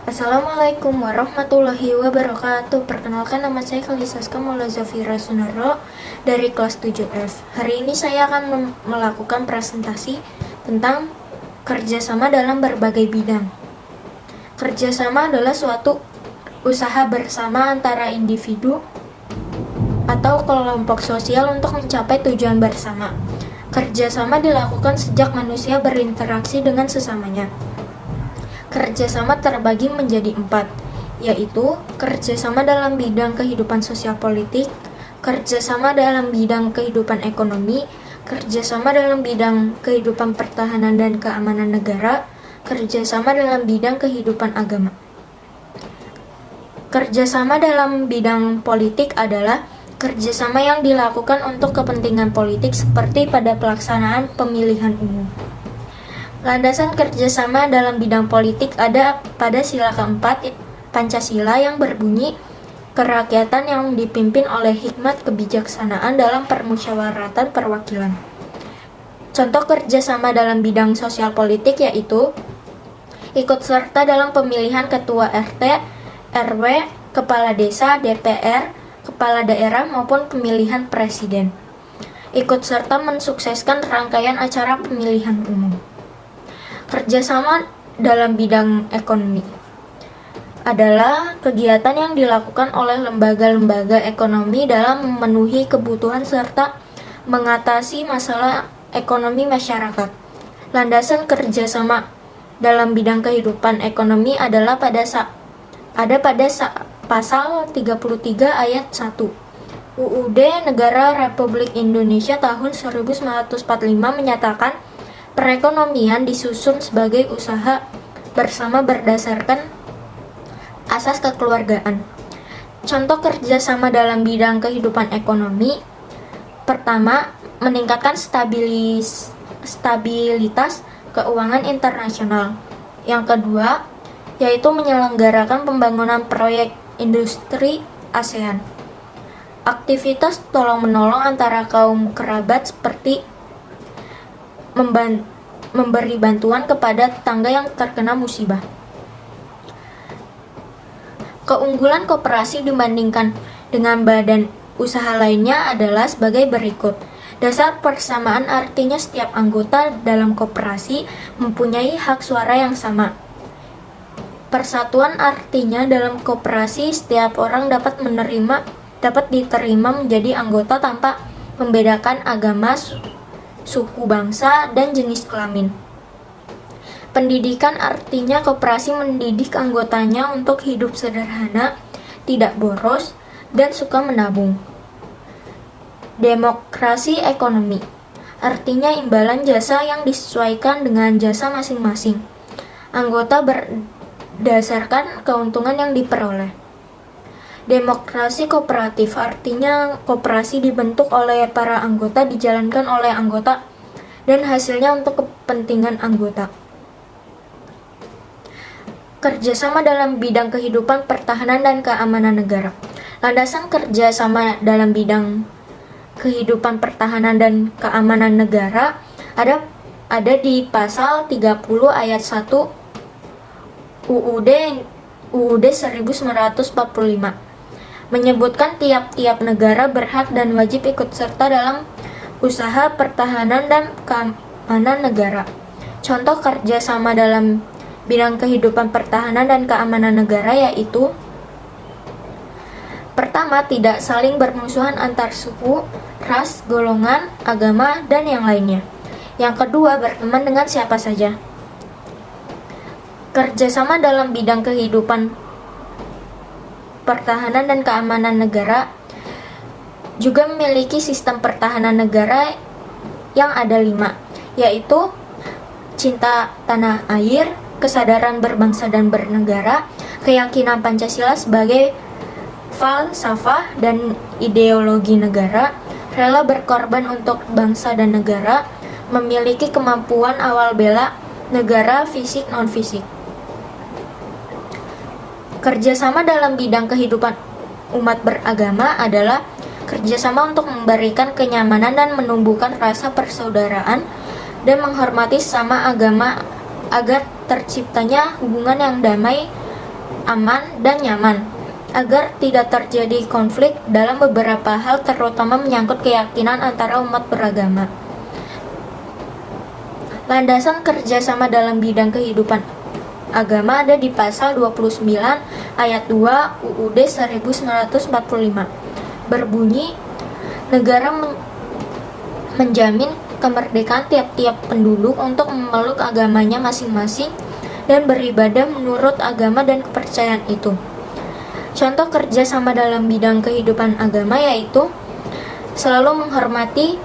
Assalamualaikum warahmatullahi wabarakatuh. Perkenalkan, nama saya Kalisaska Maula Zafira Sunarro dari kelas 7F. Hari ini saya akan melakukan presentasi tentang kerjasama dalam berbagai bidang. Kerjasama adalah suatu usaha bersama antara individu atau kelompok sosial untuk mencapai tujuan bersama. Kerjasama dilakukan sejak manusia berinteraksi dengan sesamanya. Kerjasama terbagi menjadi 4, yaitu kerjasama dalam bidang kehidupan sosial politik, kerjasama dalam bidang kehidupan ekonomi, kerjasama dalam bidang kehidupan pertahanan dan keamanan negara, kerjasama dalam bidang kehidupan agama. Kerjasama dalam bidang politik adalah kerjasama yang dilakukan untuk kepentingan politik seperti pada pelaksanaan pemilihan umum. Landasan kerjasama dalam bidang politik ada pada sila keempat Pancasila yang berbunyi, kerakyatan yang dipimpin oleh hikmat kebijaksanaan dalam permusyawaratan perwakilan. Contoh kerjasama dalam bidang sosial politik yaitu ikut serta dalam pemilihan ketua RT, RW, kepala desa, DPR, kepala daerah maupun pemilihan presiden. Ikut serta mensukseskan rangkaian acara pemilihan umum. Kerjasama dalam bidang ekonomi adalah kegiatan yang dilakukan oleh lembaga-lembaga ekonomi dalam memenuhi kebutuhan serta mengatasi masalah ekonomi masyarakat. Landasan kerjasama dalam bidang kehidupan ekonomi adalah pada pasal 33 ayat 1 UUD Negara Republik Indonesia tahun 1945 menyatakan perekonomian disusun sebagai usaha bersama berdasarkan asas kekeluargaan. Contoh kerjasama dalam bidang kehidupan ekonomi: pertama, meningkatkan stabilitas keuangan internasional. Yang kedua, yaitu menyelenggarakan pembangunan proyek industri ASEAN. Aktivitas tolong-menolong antara kaum kerabat seperti memberi bantuan kepada tetangga yang terkena musibah. Keunggulan koperasi dibandingkan dengan badan usaha lainnya adalah sebagai berikut. Dasar persamaan artinya setiap anggota dalam koperasi mempunyai hak suara yang sama. Persatuan artinya dalam koperasi setiap orang dapat diterima menjadi anggota tanpa membedakan agama, suku bangsa, dan jenis kelamin. Pendidikan artinya koperasi mendidik anggotanya untuk hidup sederhana, tidak boros, dan suka menabung. Demokrasi ekonomi artinya imbalan jasa yang disesuaikan dengan jasa masing-masing anggota berdasarkan keuntungan yang diperoleh. Demokrasi kooperatif artinya koperasi dibentuk oleh para anggota, dijalankan oleh anggota, dan hasilnya untuk kepentingan anggota. Kerjasama dalam bidang kehidupan pertahanan dan keamanan negara. Landasan kerjasama dalam bidang kehidupan pertahanan dan keamanan negara ada di pasal 30 ayat 1 UUD 1945. Menyebutkan tiap-tiap negara berhak dan wajib ikut serta dalam usaha pertahanan dan keamanan negara. Contoh kerjasama dalam bidang kehidupan pertahanan dan keamanan negara yaitu: pertama, tidak saling bermusuhan antar suku, ras, golongan, agama, dan yang lainnya. Yang kedua, berteman dengan siapa saja. Kerjasama dalam bidang kehidupan pertahanan dan keamanan negara juga memiliki sistem pertahanan negara yang ada 5, yaitu cinta tanah air, kesadaran berbangsa dan bernegara, keyakinan Pancasila sebagai falsafah dan ideologi negara, rela berkorban untuk bangsa dan negara, memiliki kemampuan awal bela negara fisik non-fisik. Kerjasama dalam bidang kehidupan umat beragama adalah kerjasama untuk memberikan kenyamanan dan menumbuhkan rasa persaudaraan dan menghormati sesama agama agar terciptanya hubungan yang damai aman, dan nyaman, agar tidak terjadi konflik dalam beberapa hal terutama menyangkut keyakinan antara umat beragama. Landasan kerjasama dalam bidang kehidupan agama ada di pasal 29 ayat 2 UUD 1945. Berbunyi, negara menjamin kemerdekaan tiap-tiap penduduk untuk memeluk agamanya masing-masing dan beribadah menurut agama dan kepercayaan itu. Contoh kerjasama dalam bidang kehidupan agama yaitu selalu menghormati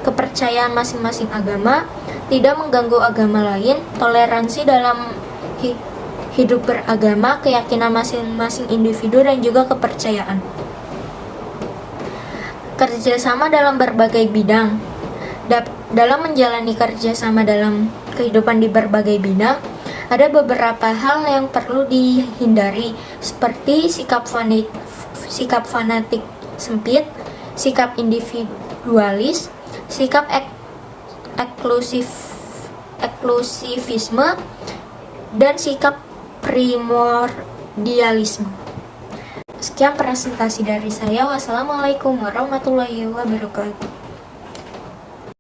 kepercayaan masing-masing agama, tidak mengganggu agama lain, toleransi dalam hidup beragama, keyakinan masing-masing individu dan juga kepercayaan. Kerjasama dalam berbagai bidang. Dalam menjalani kerjasama dalam kehidupan di berbagai bidang, ada beberapa hal yang perlu dihindari, seperti sikap fanatik sempit, sikap individualis, sikap eksklusivisme, dan sikap primordialisme. Sekian presentasi dari saya. Wassalamualaikum warahmatullahi wabarakatuh.